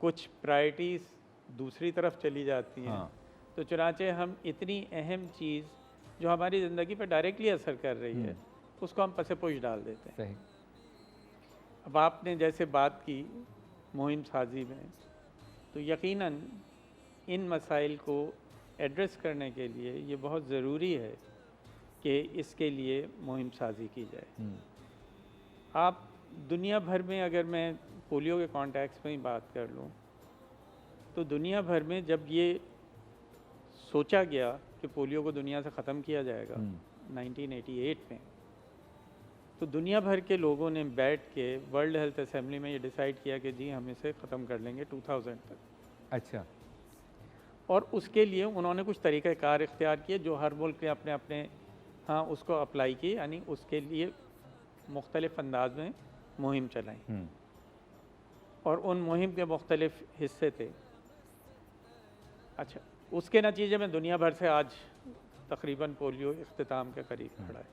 کچھ پرائرٹیز دوسری طرف چلی جاتی ہیں. ہاں. تو چنانچہ ہم اتنی اہم چیز جو ہماری زندگی پہ ڈائریکٹلی اثر کر رہی ہے اس کو ہم پس پوش ڈال دیتے ہیں. صحیح. اب آپ نے جیسے بات کی مہم سازی میں، تو یقیناً ان مسائل کو ایڈریس کرنے کے لیے یہ بہت ضروری ہے کہ اس کے لیے مہم سازی کی جائے. آپ دنیا بھر میں، اگر میں پولیو کے کانٹیکس میں ہی بات کر لوں، تو دنیا بھر میں جب یہ سوچا گیا کہ پولیو کو دنیا سے ختم کیا جائے گا 1988 میں، تو دنیا بھر کے لوگوں نے بیٹھ کے ورلڈ ہیلتھ اسمبلی میں یہ ڈیسائیڈ کیا کہ جی ہم اسے ختم کر لیں گے 2000 تک. اچھا. اور اس کے لیے انہوں نے کچھ طریقہ کار اختیار کیے جو ہر ملک نے اپنے اپنے ہاں اس کو اپلائی کی، یعنی اس کے لیے مختلف انداز میں مہم چلائیں. اور ان مہم کے مختلف حصے تھے. اچھا، اس کے نتیجے میں دنیا بھر سے آج تقریباً پولیو اختتام کے قریب کھڑا ہے.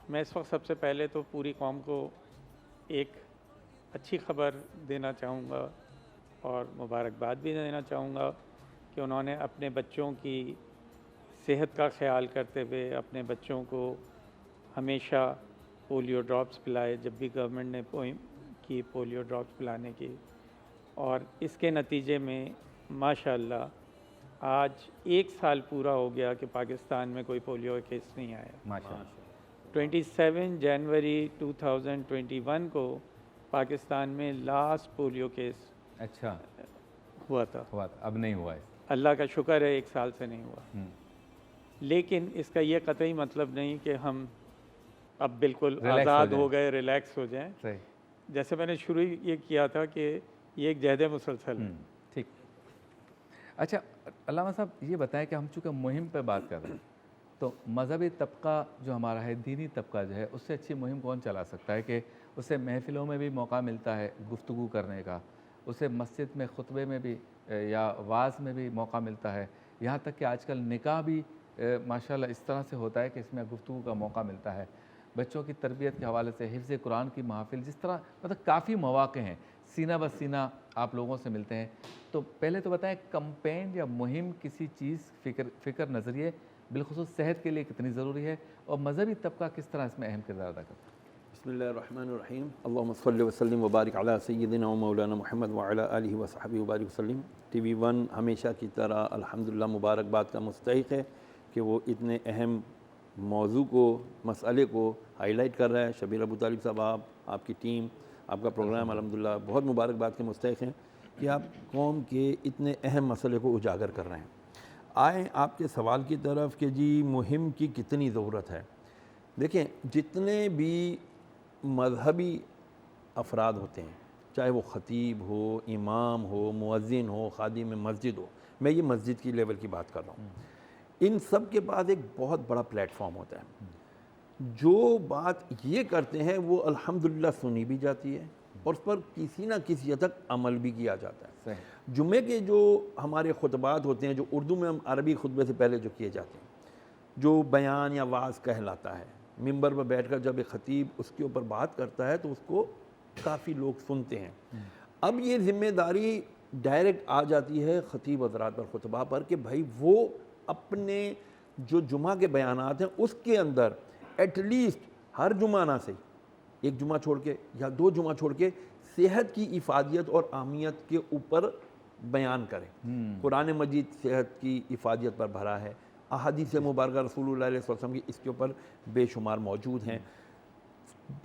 میں اس وقت سب سے پہلے تو پوری قوم کو ایک اچھی خبر دینا چاہوں گا اور مبارکباد بھی دینا چاہوں گا کہ انہوں نے اپنے بچوں کی صحت کا خیال کرتے ہوئے اپنے بچوں کو ہمیشہ پولیو ڈراپس پلائے. جب بھی گورنمنٹ نے کی پولیو ڈراپس پلانے کی، اور اس کے نتیجے میں ماشاءاللہ آج 1 سال پورا ہو گیا کہ پاکستان میں کوئی پولیو کا کیس نہیں آیا. ماشاءاللہ. 27 جنوری 2021 کو پاکستان میں لاسٹ پولیو کیس اچھا ہوا تھا. اب نہیں ہوا ہے. اللہ کا شکر ہے 1 سال سے نہیں ہوا. لیکن اس کا یہ قطعی مطلب نہیں کہ ہم اب بالکل آزاد ہو گئے، ریلیکس ہو جائیں. صحیح. جیسے میں نے شروع یہ کیا تھا کہ یہ ایک جہد مسلسل ہے. ٹھیک. اچھا علامہ صاحب، یہ بتائیں کہ ہم چونکہ مہم پہ بات کر رہے ہیں، تو مذہبی طبقہ جو ہمارا ہے، دینی طبقہ جو ہے، اس سے اچھی مہم کون چلا سکتا ہے کہ اسے محفلوں میں بھی موقع ملتا ہے گفتگو کرنے کا، اسے مسجد میں خطبے میں بھی یا واعظ میں بھی موقع ملتا ہے، یہاں تک کہ آج کل نکاح بھی ماشاءاللہ اس طرح سے ہوتا ہے کہ اس میں گفتگو کا موقع ملتا ہے. بچوں کی تربیت کے حوالے سے حفظ قرآن کی محافل، جس طرح مطلب کافی مواقع ہیں، سینہ بہ سینہ آپ لوگوں سے ملتے ہیں. تو پہلے تو بتائیں کمپین یا مہم کسی چیز فکر نظریے بالخصوص صحت کے لیے کتنی ضروری ہے، اور مذہبی طبقہ کس طرح اس میں اہم کردار ادا کرتا ہے؟ بسم اللہ الرحمن الرحیم. اللہم صلی وسلم وبارک علی سیدنا و مولانا محمد وعلی آلہ وصحبہ وبارک وسلم. ٹی وی ون ہمیشہ کی طرح الحمدللہ مبارکباد کا مستحق ہے کہ وہ اتنے اہم موضوع کو، مسئلے کو ہائی لائٹ کر رہا ہے. شبیر ابو طالب صاحب، آپ کی ٹیم، آپ کا پروگرام الحمدللہ بہت مبارکباد کے مستحق ہیں کہ آپ قوم کے اتنے اہم مسئلے کو اجاگر کر رہے ہیں. آئیں آپ کے سوال کی طرف کہ جی مہم کی کتنی ضرورت ہے. دیکھیں، جتنے بھی مذہبی افراد ہوتے ہیں، چاہے وہ خطیب ہو، امام ہو، مؤذن ہو، خادم مسجد ہو، میں یہ مسجد کی لیول کی بات کر رہا ہوں، ان سب کے پاس ایک بہت بڑا پلیٹ فارم ہوتا ہے. جو بات یہ کرتے ہیں وہ الحمدللہ سنی بھی جاتی ہے اور اس پر کسی نہ کسی حد تک عمل بھی کیا جاتا ہے. جمعے کے جو ہمارے خطبات ہوتے ہیں، جو اردو میں ہم عربی خطبے سے پہلے جو کیے جاتے ہیں، جو بیان یا وعظ کہلاتا ہے، ممبر پر بیٹھ کر جب ایک خطیب اس کے اوپر بات کرتا ہے تو اس کو کافی لوگ سنتے ہیں. اب یہ ذمہ داری ڈائریکٹ آ جاتی ہے خطیب حضرات پر، خطبہ پر، کہ بھائی وہ اپنے جو جمعہ کے بیانات ہیں اس کے اندر ایٹ لیسٹ ہر جمعہ نہ سے ایک جمعہ چھوڑ کے یا 2 جمعہ چھوڑ کے صحت کی افادیت اور اہمیت کے اوپر بیان کریں. قرآن مجید صحت کی افادیت پر بھرا ہے، احادیث مبارکہ رسول اللہ علیہ وسلم کی اس کے اوپر بے شمار موجود ہیں.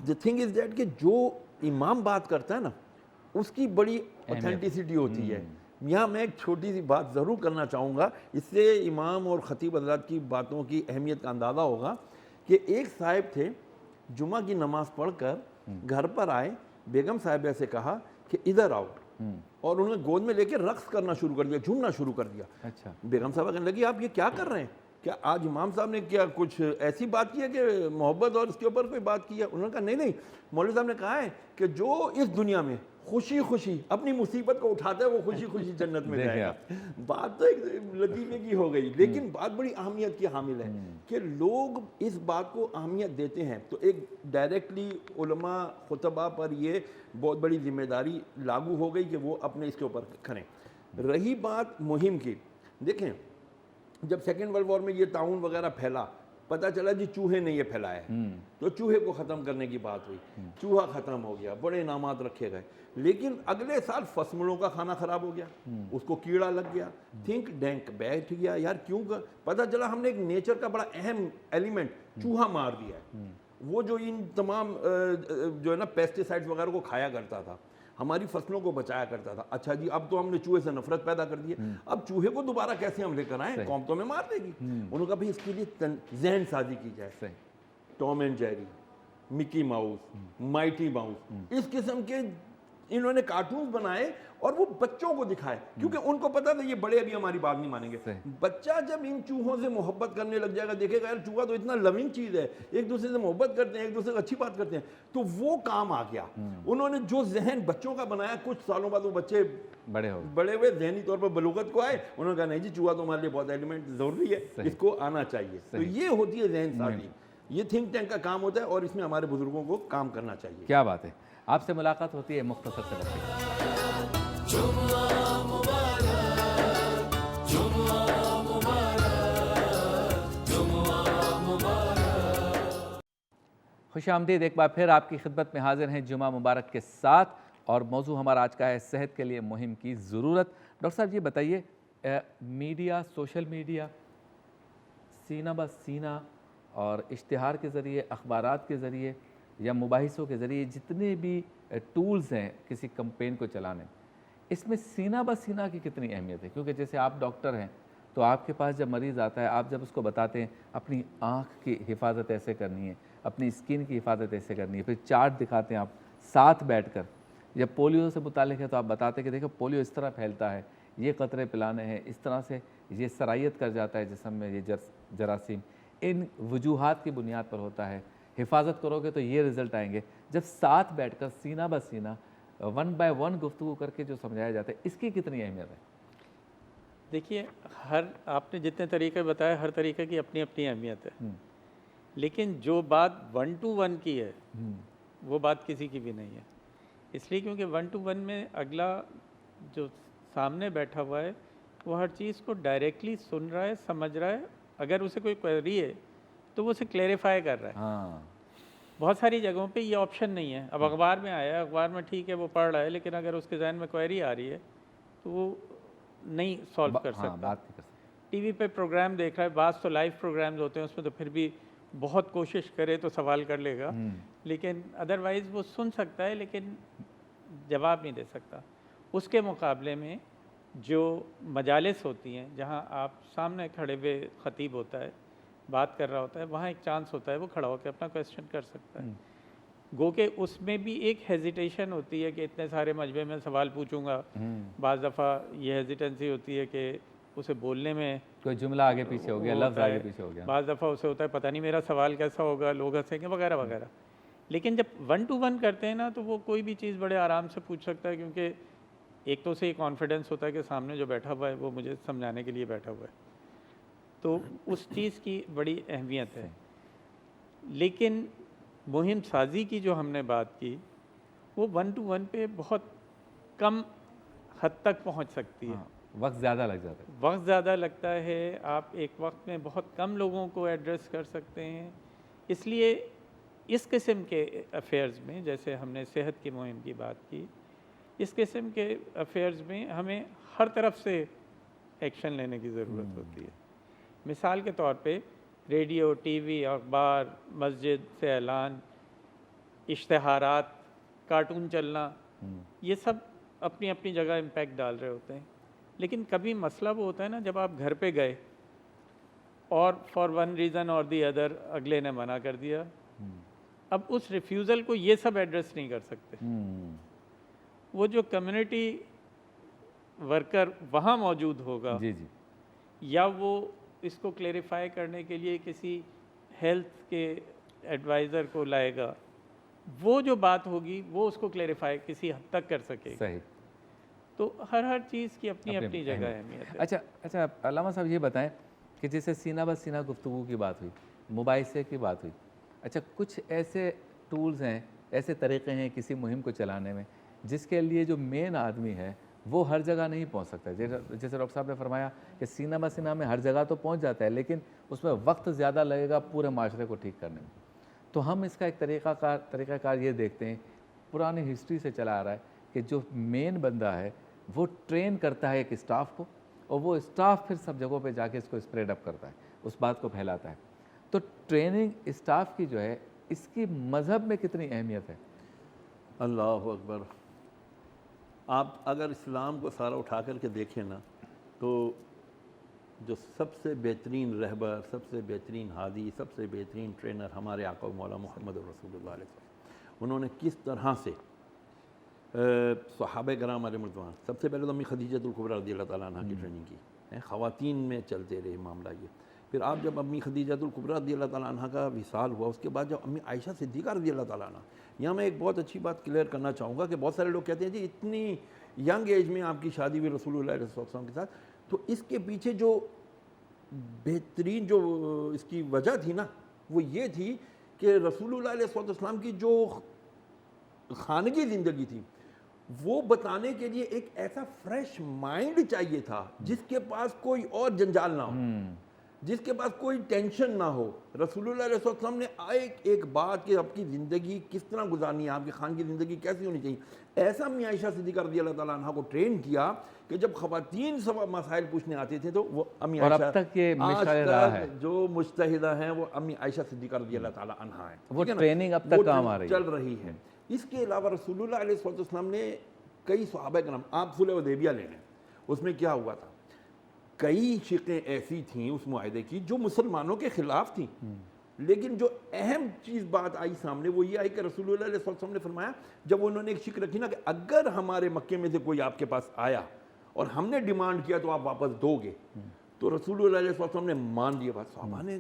the thing is that کہ جو امام بات کرتا ہے نا، اس کی بڑی اوتھینٹسٹی ہوتی ہے. یہاں میں ایک چھوٹی سی بات ضرور کرنا چاہوں گا، اس سے امام اور خطیب حضرات کی باتوں کی اہمیت کا اندازہ ہوگا کہ ایک صاحب تھے، جمعہ کی نماز پڑھ کر گھر پر آئے، بیگم صاحبہ سے کہا کہ ادھر آؤ، اور انہوں نے گود میں لے کے رقص کرنا شروع کر دیا، جھومنا شروع کر دیا. اچھا. بیگم صاحبہ کہنے لگی آپ یہ کیا کر رہے ہیں؟ کیا آج امام صاحب نے کیا کچھ ایسی بات کی ہے کہ محبت اور اس کے اوپر کوئی بات کی ہے؟ انہوں نے کہا نہیں، مولوی صاحب نے کہا ہے کہ جو اس دنیا میں خوشی خوشی اپنی مصیبت کو اٹھاتا ہے وہ خوشی خوشی جنت میں جائے گا. بات تو ایک لطیفے کی ہو گئی, لیکن بات بڑی اہمیت کی حامل ہے کہ لوگ اس بات کو اہمیت دیتے ہیں. تو ایک ڈائریکٹلی علماء خطبہ پر یہ بہت بڑی ذمہ داری لاگو ہو گئی کہ وہ اپنے اس کے اوپر کریں. رہی بات مہم کی, دیکھیں جب سیکنڈ ورلڈ وار میں یہ طاعون وغیرہ پھیلا, پتہ چلا جی چوہے نے یہ پھیلایا ہے, تو چوہے کو ختم کرنے کی بات ہوئی, چوہا ختم ہو گیا, بڑے انعامات رکھے گئے. لیکن اگلے سال فصلوں کا کھانا خراب ہو گیا, اس کو کیڑا لگ گیا, تھنک ڈینک بیٹھ گیا, یار کیوں کر, پتہ چلا ہم نے ایک نیچر کا بڑا اہم ایلیمنٹ چوہا مار دیا ہے, وہ جو ان تمام جو ہے نا پیسٹیسائڈز وغیرہ کو کھایا کرتا تھا, ہماری فصلوں کو بچایا کرتا تھا. اچھا جی اب تو ہم نے چوہے سے نفرت پیدا کر دی ہے, اب چوہے کو دوبارہ کیسے ہم لے کر آئیں, قوم تو ہمیں مار دے گی. انہوں نے کہا بھائی اس کے لیے ذہن سازی کی جائے. ٹام اینڈ جیری, مکی ماؤس, مائٹی ماؤس, اس قسم کے انہوں نے کارٹونز بنائے اور وہ بچوں کو دکھائے, کیونکہ ان کو پتا تھا یہ بڑے ابھی ہماری بات نہیں مانیں گے. بچہ جب ان چوہوں سے محبت کرنے لگ جائے گا, دیکھے گا یار چوہا تو اتنا لونگ چیز ہے, ایک دوسرے سے محبت کرتے ہیں, ایک دوسرے سے اچھی بات کرتے ہیں, تو وہ کام آ گیا. انہوں نے جو ذہن بچوں کا بنایا, کچھ سالوں بعد وہ بچے بڑے ہوئے, ذہنی طور پر بلوغت کو آئے, انہوں نے کہا نہیں جی چوہا تو ہمارے لیے بہت ایلیمنٹ ضروری ہے, اس کو آنا چاہیے. تو یہ ہوتی ہے ذہن سازی, یہ تھنک ٹینک کا کام ہوتا ہے اور اس میں ہمارے بزرگوں کو کام کرنا چاہیے. کیا بات ہے. آپ سے ملاقات ہوتی ہے مختصر سے بچے. خوش آمدید, ایک بار پھر آپ کی خدمت میں حاضر ہیں جمعہ مبارک کے ساتھ, اور موضوع ہمارا آج کا ہے صحت کے لیے مہم کی ضرورت. ڈاکٹر صاحب یہ بتائیے, میڈیا, سوشل میڈیا, سینہ بہ سینہ اور اشتہار کے ذریعے, اخبارات کے ذریعے یا مباحثوں کے ذریعے جتنے بھی ٹولز ہیں کسی کمپین کو چلانے, اس میں سینہ بہ سینہ کی کتنی اہمیت ہے؟ کیونکہ جیسے آپ ڈاکٹر ہیں تو آپ کے پاس جب مریض آتا ہے, آپ جب اس کو بتاتے ہیں اپنی آنکھ کی حفاظت ایسے کرنی ہے, اپنی اسکن کی حفاظت ایسے کرنی ہے, پھر چارٹ دکھاتے ہیں آپ ساتھ بیٹھ کر. جب پولیو سے متعلق ہے تو آپ بتاتے ہیں کہ دیکھو پولیو اس طرح پھیلتا ہے, یہ قطرے پلانے ہیں, اس طرح سے یہ سرائیت کر جاتا ہے جسم میں, یہ جراثیم ان وجوہات کی بنیاد پر ہوتا ہے, حفاظت کرو گے تو یہ رزلٹ آئیں گے. جب ساتھ بیٹھ کر سینہ بہ سینہ ون بائی ون گفتگو کر کے جو سمجھایا جاتا ہے, اس کی کتنی اہمیت ہے؟ دیکھیے, آپ نے جتنے طریقے بتائے, ہر طریقے کی اپنی اپنی اہمیت ہے, لیکن جو بات 1 to 1 کی ہے وہ بات کسی کی بھی نہیں ہے. اس لیے کیونکہ 1 to 1 میں اگلا جو سامنے بیٹھا ہوا ہے وہ ہر چیز کو ڈائریکٹلی سن رہا ہے, سمجھ رہا ہے, اگر اسے کوئی کوئری ہے تو وہ اسے کلیریفائی کر رہا ہے. بہت ساری جگہوں پہ یہ آپشن نہیں ہے. اب اخبار میں آیا ہے, اخبار میں ٹھیک ہے وہ پڑھ رہا ہے, لیکن اگر اس کے ذہن میں کوئری آ رہی ہے تو وہ نہیں سالو کر سکتا. ٹی وی پہ پروگرام دیکھ رہا ہے, بعض تو لائیو پروگرامز ہوتے ہیں, اس میں تو پھر بھی بہت کوشش کرے تو سوال کر لے گا, لیکن ادروائز وہ سن سکتا ہے لیکن جواب نہیں دے سکتا. اس کے مقابلے میں جو مجالس ہوتی ہیں جہاں آپ سامنے کھڑے ہوئے خطیب ہوتا ہے, بات کر رہا ہوتا ہے, وہاں ایک چانس ہوتا ہے وہ کھڑا ہو کے اپنا کویسچن کر سکتا ہے. گو کہ اس میں بھی ایک ہیزیٹیشن ہوتی ہے کہ اتنے سارے مجمع میں سوال پوچھوں گا. بعض دفعہ یہ ہیزیٹنسی ہوتی ہے کہ اسے بولنے میں کوئی جملہ آگے پیچھے ہو گیا, لفظ آگے پیچھے ہو گیا. بعض دفعہ اسے ہوتا ہے پتہ نہیں میرا سوال کیسا ہوگا, لوگ ہنسیں گے وغیرہ وغیرہ. لیکن جب 1 to 1 کرتے ہیں نا تو وہ کوئی بھی چیز بڑے آرام سے پوچھ سکتا ہے, کیونکہ ایک تو اسے یہ کانفیڈنس ہوتا ہے کہ سامنے جو بیٹھا ہوا ہے وہ مجھے سمجھانے کے لیے بیٹھا ہوا ہے, تو اس چیز کی بڑی اہمیت ہے. لیکن مہم سازی کی جو ہم نے بات کی وہ 1 to 1 پہ بہت کم حد تک پہنچ سکتی ہے. وقت زیادہ لگ جاتا ہے. وقت زیادہ لگتا ہے, آپ ایک وقت میں بہت کم لوگوں کو ایڈریس کر سکتے ہیں. اس لیے اس قسم کے افیئرز میں, جیسے ہم نے صحت کی مہم کی بات کی, اس قسم کے افیئرز میں ہمیں ہر طرف سے ایکشن لینے کی ضرورت ہوتی ہے. مثال کے طور پہ ریڈیو, ٹی وی, اخبار, مسجد سے اعلان, اشتہارات, کارٹون چلنا, یہ سب اپنی اپنی جگہ امپیکٹ ڈال رہے ہوتے ہیں. لیکن کبھی مسئلہ وہ ہوتا ہے نا جب آپ گھر پہ گئے اور فار ون ریزن اور دی ادر اگلے نے منع کر دیا, اب اس ریفیوزل کو یہ سب ایڈریس نہیں کر سکتے. وہ جو کمیونٹی ورکر وہاں موجود ہوگا یا وہ اس کو کلیریفائی کرنے کے لیے کسی ہیلتھ کے ایڈوائزر کو لائے گا, وہ جو بات ہوگی وہ اس کو کلیریفائی کسی حد تک کر سکے. صحیح. تو ہر چیز کی اپنی اپنی جگہ اہمیت ہے. اچھا علامہ صاحب یہ بتائیں کہ جیسے سینہ بہ سینہ گفتگو کی بات ہوئی, مباحثے کی بات ہوئی, اچھا کچھ ایسے ٹولز ہیں, ایسے طریقے ہیں کسی مہم کو چلانے میں جس کے لیے جو مین آدمی ہے وہ ہر جگہ نہیں پہنچ سکتا. جیسے ڈاکٹر صاحب نے فرمایا کہ سینہ بہ سینہ میں ہر جگہ تو پہنچ جاتا ہے لیکن اس میں وقت زیادہ لگے گا پورے معاشرے کو ٹھیک کرنے میں. تو ہم اس کا ایک طریقہ کار یہ دیکھتے ہیں, پرانی ہسٹری سے چلا آ رہا ہے کہ جو مین بندہ ہے وہ ٹرین کرتا ہے ایک اسٹاف کو, اور وہ اسٹاف پھر سب جگہوں پہ جا کے اس کو اسپریڈ اپ کرتا ہے, اس بات کو پھیلاتا ہے. تو ٹریننگ اسٹاف کی جو ہے اس کی مذہب میں کتنی اہمیت ہے؟ اللہ اکبر. آپ اگر اسلام کو سارا اٹھا کر کے دیکھیں نا تو جو سب سے بہترین رہبر, سب سے بہترین ہادی, سب سے بہترین ٹرینر ہمارے آقا و مولا محمد رسول اللہ علیہ وسلم, انہوں نے کس طرح سے صحابہ کرام علیہ رضوان, سب سے پہلے تو امی خدیجہ الکبریٰ رضی اللہ تعالیٰ عنہ کی ٹریننگ کی. خواتین میں چلتے رہے معاملہ یہ. پھر آپ جب امی خدیجہ الکبریٰ رضی اللہ تعالیٰ عنہ کا وصال ہوا, اس کے بعد جب امی عائشہ صدیقہ رضی اللہ تعالیٰ عنہ, یہاں میں ایک بہت اچھی بات کلیئر کرنا چاہوں گا کہ بہت سارے لوگ کہتے ہیں جی اتنی ینگ ایج میں آپ کی شادی ہوئی رسول اللہ علیہ وسلم کے ساتھ, تو اس کے پیچھے جو بہترین جو اس کی وجہ تھی نا وہ یہ تھی کہ رسول اللہ علیہ وسلم کی جو خانگی زندگی تھی وہ بتانے کے لیے ایک ایسا فریش مائنڈ چاہیے تھا جس کے پاس کوئی اور جنجال نہ ہو, جس کے پاس کوئی ٹینشن نہ ہو. رسول اللہ علیہ وسلم نے ایک بات کہ آپ کی زندگی کس طرح گزارنی ہے, آپ کی خان کی زندگی کیسی ہونی چاہیے, ایسا امی عائشہ صدیقہ رضی اللہ تعالیٰ عنہ کو ٹرین کیا کہ جب خواتین سب مسائل پوچھنے آتے تھے تو وہ امی عائشہ, اور اب تک یہ مشاہدہ رہا ہے, جو مجتہدہ ہیں وہ امی عائشہ صدیقہ رضی اللہ تعالیٰ عنہ ہیں. وہ ٹریننگ اب تک کام آ رہی چل رہی ہے. اس کے علاوہ رسول اللہ علیہ وسلم نے کئی صحابہ کرام, آپ صلح حدیبیہ لے لیں, اس میں کیا ہوا تھا, کئی شقیں ایسی تھیں اس معاہدے کی جو مسلمانوں کے خلاف تھیں, لیکن جو اہم چیز بات آئی سامنے وہ یہ آئی کہ رسول اللہ علیہ وسلم نے فرمایا, جب انہوں نے ایک شق رکھی نا کہ اگر ہمارے مکے میں سے کوئی آپ کے پاس آیا اور ہم نے ڈیمانڈ کیا تو آپ واپس دو گے, تو رسول اللہ علیہ وسلم نے مان لیا بات. صحابہ نے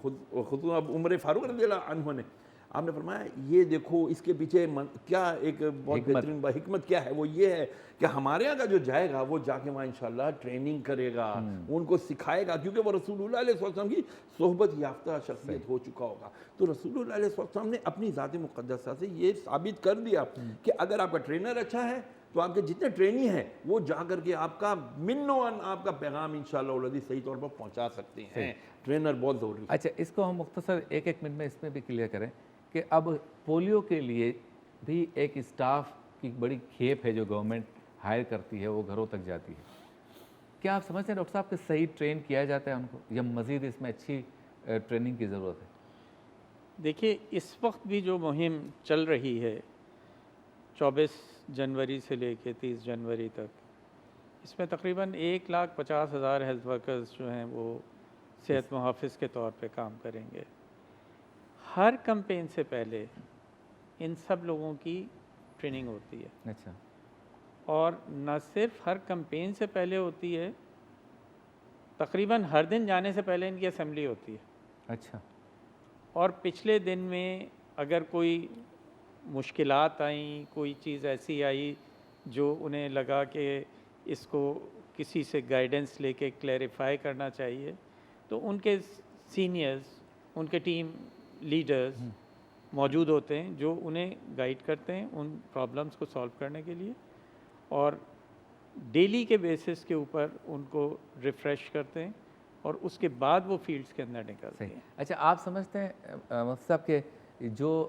خود عمر فاروق رضی اللہ عنہ نے, آپ نے فرمایا یہ دیکھو اس کے پیچھے کیا ایک بہت بہترین حکمت کیا ہے, وہ یہ ہے کہ ہمارے یہاں کا جو جائے گا وہ جا کے وہاں انشاءاللہ ٹریننگ کرے گا, ان کو سکھائے گا, کیونکہ وہ رسول اللہ علیہ وسلم کی صحبت یافتہ شخصیت ہو چکا ہوگا. تو رسول اللہ علیہ وسلم نے اپنی ذات مقدسہ سے یہ ثابت کر دیا کہ اگر آپ کا ٹرینر اچھا ہے تو آپ کے جتنے ٹرینی ہیں وہ جا کر کے آپ کا منوان آپ کا پیغام انشاءاللہ العزیز صحیح طور پر پہنچا سکتے ہیں. ٹرینر بہت ضروری ہے. اچھا اس کو ہم مختصر ایک منٹ میں اس میں بھی کلیئر کریں کہ اب پولیو کے لیے بھی ایک اسٹاف کی بڑی کھیپ ہے جو گورنمنٹ ہائر کرتی ہے, وہ گھروں تک جاتی ہے. کیا آپ سمجھتے ہیں ڈاکٹر صاحب کہ صحیح ٹرین کیا جاتا ہے ان کو, یا مزید اس میں اچھی ٹریننگ کی ضرورت ہے؟ دیکھیے اس وقت بھی جو مہم چل رہی ہے 24 جنوری سے لے کے 30 جنوری تک, اس میں تقریباً 1,50,000 ہیلتھ ورکرز جو ہیں وہ صحت محافظ کے طور پہ کام کریں گے. ہر کمپین سے پہلے ان سب لوگوں کی ٹریننگ ہوتی ہے. اچھا. اور نہ صرف ہر کمپین سے پہلے ہوتی ہے, تقریباً ہر دن جانے سے پہلے ان کی اسمبلی ہوتی ہے. اچھا. اور پچھلے دن میں اگر کوئی مشکلات آئیں, کوئی چیز ایسی آئی جو انہیں لگا کہ اس کو کسی سے گائیڈنس لے کے کلیریفائی کرنا چاہیے, تو ان کے سینئرز, ان کے ٹیم لیڈرز موجود ہوتے ہیں جو انہیں گائیڈ کرتے ہیں ان پرابلمس کو سالو کرنے کے لیے, اور ڈیلی کے بیسس کے اوپر ان کو ریفریش کرتے ہیں, اور اس کے بعد وہ فیلڈز کے اندر نکلتے ہیں. اچھا آپ سمجھتے ہیں مفتی صاحب کہ جو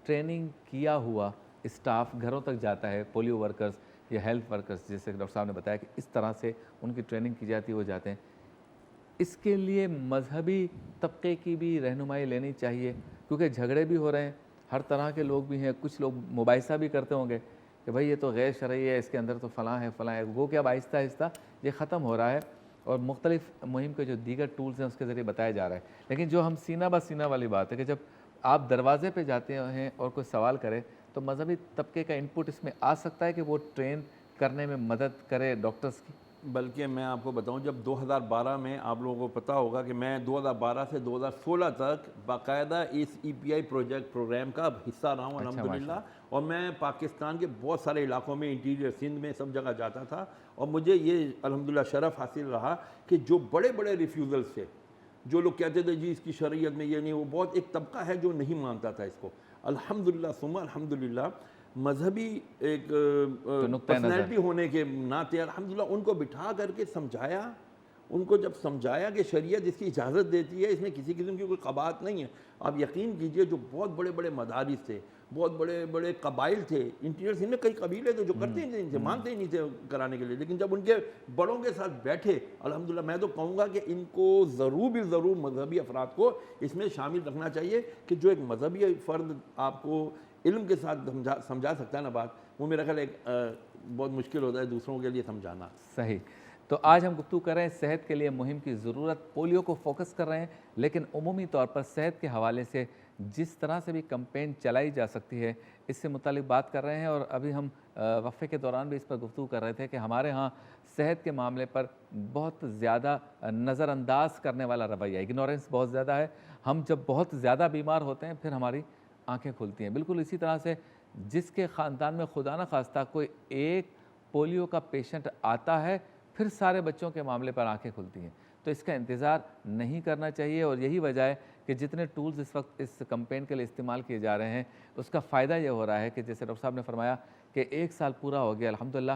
ٹریننگ کیا ہوا اسٹاف گھروں تک جاتا ہے, پولیو ورکرز یا ہیلتھ ورکرز, جیسے ڈاکٹر صاحب نے بتایا کہ اس طرح سے ان کی ٹریننگ کی جاتی ہے, وہ جاتے ہیں, اس کے لیے مذہبی طبقے کی بھی رہنمائی لینی چاہیے, کیونکہ جھگڑے بھی ہو رہے ہیں, ہر طرح کے لوگ بھی ہیں, کچھ لوگ مباحثہ بھی کرتے ہوں گے کہ بھائی یہ تو غیر شرعی ہے, اس کے اندر تو فلاں ہے فلاں ہے, وہ کہ اب آہستہ آہستہ یہ ختم ہو رہا ہے اور مختلف مہم کے جو دیگر ٹولز ہیں اس کے ذریعے بتایا جا رہا ہے. لیکن جو ہم سینہ بہ سینہ والی بات ہے کہ جب آپ دروازے پہ جاتے ہیں اور کوئی سوال کرے تو مذہبی طبقے کا انپٹ اس میں آ سکتا ہے کہ وہ ٹرین کرنے میں مدد کرے ڈاکٹرز کی. بلکہ میں آپ کو بتاؤں جب 2012 میں آپ لوگوں کو پتہ ہوگا کہ میں 2012 سے 2016 تک باقاعدہ اس EPI پروگرام کا حصہ رہا ہوں الحمدللہ، اور میں پاکستان کے بہت سارے علاقوں میں انٹیریئر سندھ میں سب جگہ جاتا تھا، اور مجھے یہ الحمدللہ شرف حاصل رہا کہ جو بڑے بڑے ریفیوزلز تھے، جو لوگ کہتے تھے جی اس کی شریعت میں یہ نہیں، وہ بہت ایک طبقہ ہے جو نہیں مانتا تھا اس کو، الحمدللہ ثم الحمدللہ مذہبی ایک پرسنالٹی ہونے کے ناطے الحمدللہ ان کو بٹھا کر کے سمجھایا، ان کو جب سمجھایا کہ شریعت اس کی اجازت دیتی ہے، اس میں کسی قسم کی کوئی قباحت نہیں ہے۔ آپ یقین کیجئے جو بہت بڑے بڑے مدارس تھے، بہت بڑے بڑے قبائل تھے، انٹیریئر سندھ میں کئی قبیلے تھے جو کرتے ہی نہیں تھے، مانتے ہی نہیں تھے کرانے کے لیے، لیکن جب ان کے بڑوں کے ساتھ بیٹھے الحمدللہ، میں تو کہوں گا کہ ان کو ضرور مذہبی افراد کو اس میں شامل رکھنا چاہیے کہ جو ایک مذہبی فرد آپ کو علم کے ساتھ سمجھا سکتا ہے نا بات، وہ میرا خیال ایک بہت مشکل ہوتا ہے دوسروں کے لیے سمجھانا۔ صحیح۔ تو آج ہم گفتگو کر رہے ہیں صحت کے لیے مہم کی ضرورت، پولیو کو فوکس کر رہے ہیں، لیکن عمومی طور پر صحت کے حوالے سے جس طرح سے بھی کمپین چلائی جا سکتی ہے اس سے متعلق بات کر رہے ہیں، اور ابھی ہم وقفے کے دوران بھی اس پر گفتگو کر رہے تھے کہ ہمارے ہاں صحت کے معاملے پر بہت زیادہ نظر انداز کرنے والا رویہ، اگنورنس بہت زیادہ ہے۔ ہم جب بہت زیادہ بیمار ہوتے ہیں پھر ہماری آنکھیں کھلتی ہیں۔ بالکل اسی طرح سے جس کے خاندان میں خدا نہ خواستہ کوئی ایک پولیو کا پیشنٹ آتا ہے پھر سارے بچوں کے معاملے پر آنکھیں کھلتی ہیں، تو اس کا انتظار نہیں کرنا چاہیے، اور یہی وجہ ہے کہ جتنے ٹولز اس وقت اس کمپین کے لیے استعمال کیے جا رہے ہیں اس کا فائدہ یہ ہو رہا ہے کہ جیسے ڈاکٹر صاحب نے فرمایا کہ 1 سال پورا ہو گیا الحمدللہ،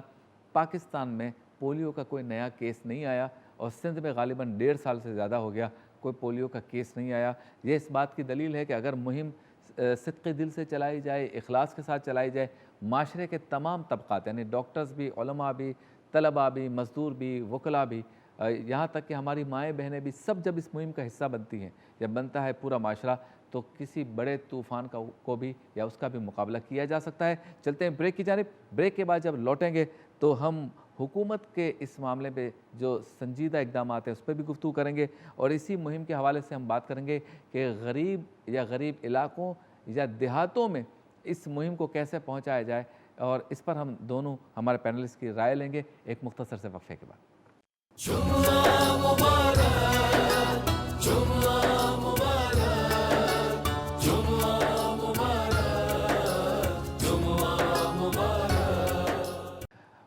پاکستان میں پولیو کا کوئی نیا کیس نہیں آیا، اور سندھ میں غالباً 1.5 سال سے زیادہ ہو گیا کوئی پولیو کا کیس نہیں آیا۔ یہ اس بات کی دلیل ہے کہ اگر مہم صدقے دل سے چلائی جائے، اخلاص کے ساتھ چلائی جائے، معاشرے کے تمام طبقات یعنی ڈاکٹرز بھی، علماء بھی، طلباء بھی، مزدور بھی، وکلاء بھی، یہاں تک کہ ہماری مائیں بہنیں بھی، سب جب اس مہم کا حصہ بنتی ہیں، جب بنتا ہے پورا معاشرہ، تو کسی بڑے طوفان کو بھی یا اس کا بھی مقابلہ کیا جا سکتا ہے۔ چلتے ہیں بریک کی جانب، بریک کے بعد جب لوٹیں گے تو ہم حکومت کے اس معاملے پہ جو سنجیدہ اقدامات ہیں اس پہ بھی گفتگو کریں گے، اور اسی مہم کے حوالے سے ہم بات کریں گے کہ غریب علاقوں یا دیہاتوں میں اس مہم کو کیسے پہنچایا جائے، اور اس پر ہم دونوں ہمارے پینلسٹ کی رائے لیں گے ایک مختصر سے وقفے کے بعد۔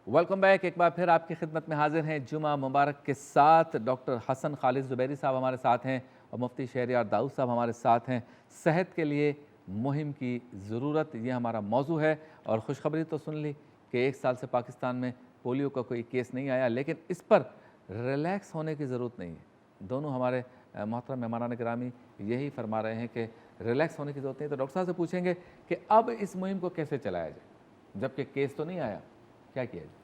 ویلکم بیک، ایک بار پھر آپ کی خدمت میں حاضر ہیں جمعہ مبارک کے ساتھ۔ ڈاکٹر حسن خالد زبیری صاحب ہمارے ساتھ ہیں، اور مفتی شہریار داؤد صاحب ہمارے ساتھ ہیں۔ صحت کے لیے مہم کی ضرورت، یہ ہمارا موضوع ہے، اور خوشخبری تو سن لی کہ 1 سال سے پاکستان میں پولیو کا کوئی کیس نہیں آیا، لیکن اس پر ریلیکس ہونے کی ضرورت نہیں ہے۔ دونوں ہمارے محترم مہمانان گرامی یہی فرما رہے ہیں کہ ریلیکس ہونے کی ضرورت نہیں۔ تو ڈاکٹر صاحب سے پوچھیں گے کہ اب اس مہم کو کیسے چلایا جائے، جبکہ کیس تو نہیں آیا، کیا کیا جائے؟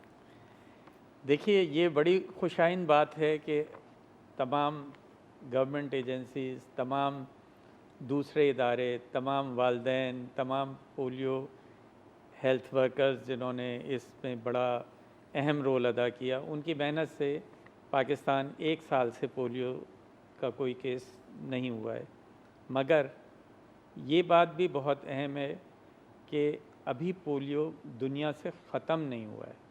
دیکھیے، یہ بڑی خوشائن بات ہے کہ تمام گورنمنٹ ایجنسیز، تمام دوسرے ادارے، تمام والدین، تمام پولیو ہیلتھ ورکرز جنہوں نے اس میں بڑا اہم رول ادا کیا، ان کی محنت سے پاکستان 1 سال سے پولیو کا کوئی کیس نہیں ہوا ہے۔ مگر یہ بات بھی بہت اہم ہے کہ ابھی پولیو دنیا سے ختم نہیں ہوا ہے۔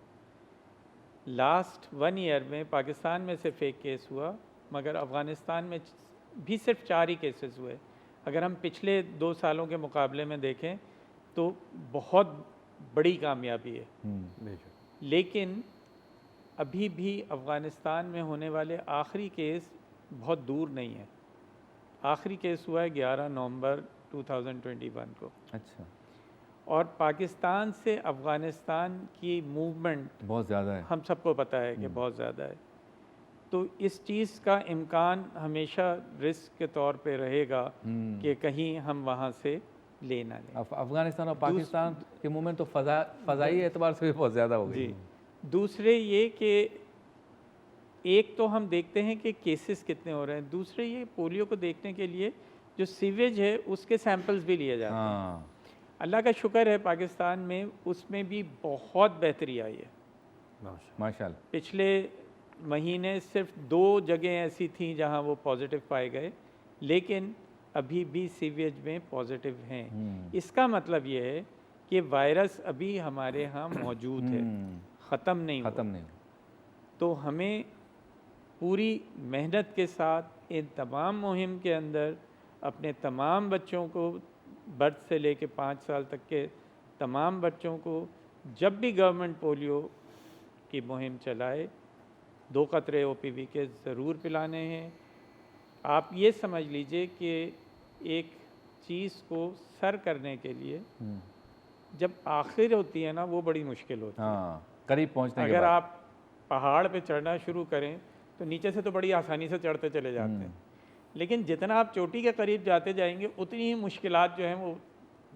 لاسٹ 1 ایئر میں پاکستان میں صرف 1 کیس ہوا، مگر افغانستان میں بھی صرف 4 ہی کیسز ہوئے۔ اگر ہم پچھلے 2 سالوں کے مقابلے میں دیکھیں تو بہت بڑی کامیابی ہے، لیکن ابھی بھی افغانستان میں ہونے والے آخری کیس بہت دور نہیں ہے۔ آخری کیس ہوا ہے 11 نومبر 2021 کو۔ اچھا، اور پاکستان سے افغانستان کی موومنٹ بہت زیادہ ہے، ہم سب کو پتہ ہے کہ بہت زیادہ ہے، تو اس چیز کا امکان ہمیشہ رسک کے طور پہ رہے گا کہ کہیں ہم وہاں سے لے نہ لیں۔ افغانستان اور پاکستان کے موومنٹ تو فضائی اعتبار سے بھی بہت زیادہ ہو گئی۔ جی، دوسرے یہ کہ ایک تو ہم دیکھتے ہیں کہ کیسز کتنے ہو رہے ہیں، دوسرے یہ پولیو کو دیکھنے کے لیے جو سیویج ہے اس کے سیمپلز بھی لیے جاتے ہیں۔ اللہ کا شکر ہے پاکستان میں اس میں بھی بہت بہتری آئی ہے ماشاءاللہ۔ پچھلے مہینے صرف 2 جگہیں ایسی تھیں جہاں وہ پازیٹیو پائے گئے، لیکن ابھی بھی سیویج میں پازیٹیو ہیں۔ اس کا مطلب یہ ہے کہ وائرس ابھی ہمارے ہاں موجود ہے، ختم نہیں ہوا۔ تو ہمیں پوری محنت کے ساتھ ان تمام مہم کے اندر اپنے تمام بچوں کو برتھ سے لے کے 5 سال تک کے تمام بچوں کو جب بھی گورنمنٹ پولیو کی مہم چلائے 2 قطرے OPV کے ضرور پلانے ہیں. آپ یہ سمجھ لیجئے کہ ایک چیز کو سر کرنے کے لیے جب آخر ہوتی ہے نا وہ بڑی مشکل ہوتی ہے. ہاں قریب پہنچنے کے اگر بعد آپ پہاڑ پہ چڑھنا شروع کریں تو نیچے سے تو بڑی آسانی سے چڑھتے چلے جاتے ہیں, لیکن جتنا آپ چوٹی کے قریب جاتے جائیں گے اتنی ہی مشکلات جو ہیں وہ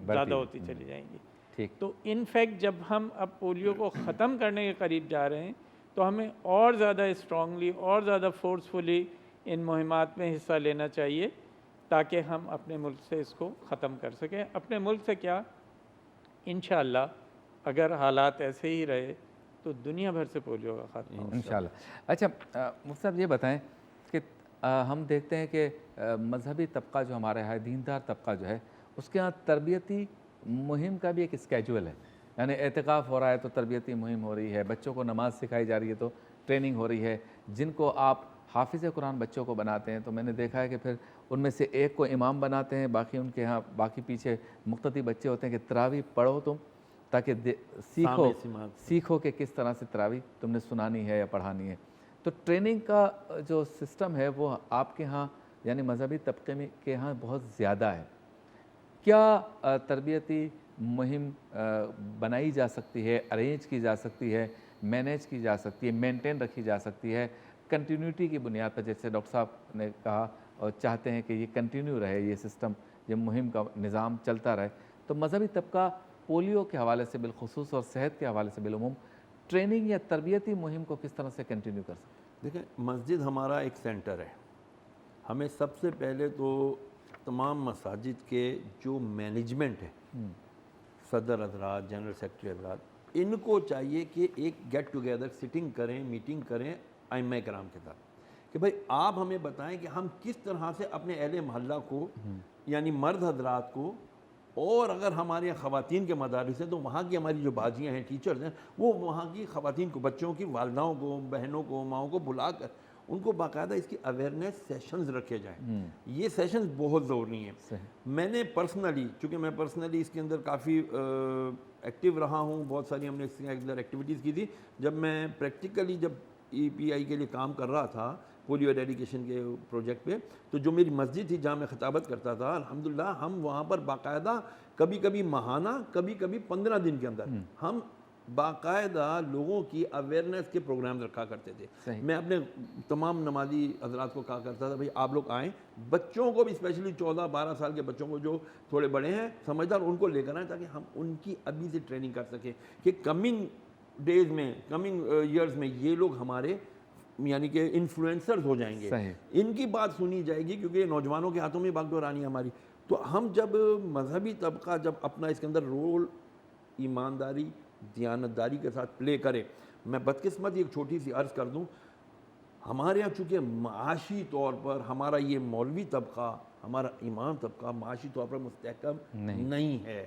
زیادہ ہوتی چلی جائیں گی. ٹھیک. تو ان فیکٹ جب ہم اب پولیو کو ختم کرنے کے قریب جا رہے ہیں تو ہمیں اور زیادہ اسٹرانگلی اور زیادہ فورسفلی ان مہمات میں حصہ لینا چاہیے تاکہ ہم اپنے ملک سے اس کو ختم کر سکیں. اپنے ملک سے کیا, انشاءاللہ اگر حالات ایسے ہی رہے تو دنیا بھر سے پولیو کا خاتمہ ہو. انشاءاللہ. اچھا مفتی صاحب یہ بتائیں کہ ہم دیکھتے ہیں کہ مذہبی طبقہ جو ہمارے ہے, دیندار طبقہ جو ہے, اس کے ہاں تربیتی مہم کا بھی ایک اسکیجول ہے. یعنی اعتکاف ہو رہا ہے تو تربیتی مہم ہو رہی ہے, بچوں کو نماز سکھائی جا رہی ہے تو ٹریننگ ہو رہی ہے. جن کو آپ حافظ قرآن بچوں کو بناتے ہیں تو میں نے دیکھا ہے کہ پھر ان میں سے ایک کو امام بناتے ہیں, باقی ان کے ہاں باقی پیچھے مقتدی بچے ہوتے ہیں کہ تراویح پڑھو تم تاکہ سیکھو کہ کس طرح سے تراویح تم نے سنانی ہے یا پڑھانی ہے. تو ٹریننگ کا جو سسٹم ہے وہ آپ کے ہاں یعنی مذہبی طبقے میں کے ہاں بہت زیادہ ہے. کیا تربیتی مہم بنائی جا سکتی ہے, ارینج کی جا سکتی ہے, مینیج کی جا سکتی ہے, مینٹین رکھی جا سکتی ہے کنٹینیوٹی کی بنیاد پر, جیسے ڈاکٹر صاحب نے کہا اور چاہتے ہیں کہ یہ کنٹینیو رہے, یہ سسٹم, یہ مہم کا نظام چلتا رہے. تو مذہبی طبقہ پولیو کے حوالے سے بالخصوص اور صحت کے حوالے سے بالعموم ٹریننگ یا تربیتی مہم کو کس طرح سے کنٹینیو کر سکتے ہیں؟ دیکھیں مسجد ہمارا ایک سینٹر ہے. ہمیں سب سے پہلے تو تمام مساجد کے جو مینجمنٹ ہے, صدر حضرات, جنرل سیکرٹری حضرات, ان کو چاہیے کہ ایک گیٹ ٹوگیدر سٹنگ کریں, میٹنگ کریں ائمہ کرام کے ساتھ کہ بھائی آپ ہمیں بتائیں کہ ہم کس طرح سے اپنے اہل محلہ کو یعنی مرد حضرات کو, اور اگر ہمارے خواتین کے مدارس ہیں تو وہاں کی ہماری جو باجیاں ہیں, ٹیچرز ہیں, وہ وہاں کی خواتین کو, بچوں کی والداؤں کو, بہنوں کو, ماؤں کو بلا کر ان کو باقاعدہ اس کی اویئرنیس سیشنز رکھے جائیں. یہ سیشنز بہت ضروری ہیں. میں نے پرسنلی, چونکہ میں پرسنلی اس کے اندر کافی ایکٹیو رہا ہوں, بہت ساری ہم نے اس کے اندر ایکٹیویٹیز کی تھی. جب میں پریکٹیکلی جب EPI کے لیے کام کر رہا تھا پولیو ایریڈیکیشن کے پروجیکٹ پہ, تو جو میری مسجد تھی جہاں میں خطابت کرتا تھا, الحمدللہ ہم وہاں پر باقاعدہ کبھی کبھی ماہانہ, کبھی کبھی 15 دن کے اندر ہم باقاعدہ لوگوں کی اویئرنیس کے پروگرام رکھا کرتے تھے. میں اپنے تمام نمازی حضرات کو کہا کرتا تھا بھائی آپ لوگ آئیں, بچوں کو بھی اسپیشلی 14-12 سال کے بچوں کو جو تھوڑے بڑے ہیں سمجھدار, ان کو لے کر آئیں تاکہ ہم ان کی ابھی سے ٹریننگ کر سکیں کہ کمنگ ڈیز میں, کمنگ ایئرز میں یہ لوگ ہمارے یعنی کہ انفلوئنسرز ہو جائیں گے. ان کی بات سنی جائے گی کیونکہ نوجوانوں کے ہاتھوں میں باغ دورانی ہے ہماری. تو ہم جب مذہبی طبقہ جب اپنا اس کے اندر رول ایمانداری, دیانتداری کے ساتھ پلے کرے, میں بدقسمتی ایک چھوٹی سی عرض کر دوں, ہمارے یہاں چونکہ معاشی طور پر ہمارا یہ مولوی طبقہ, ہمارا امام طبقہ معاشی طور پر مستحکم نہیں ہے.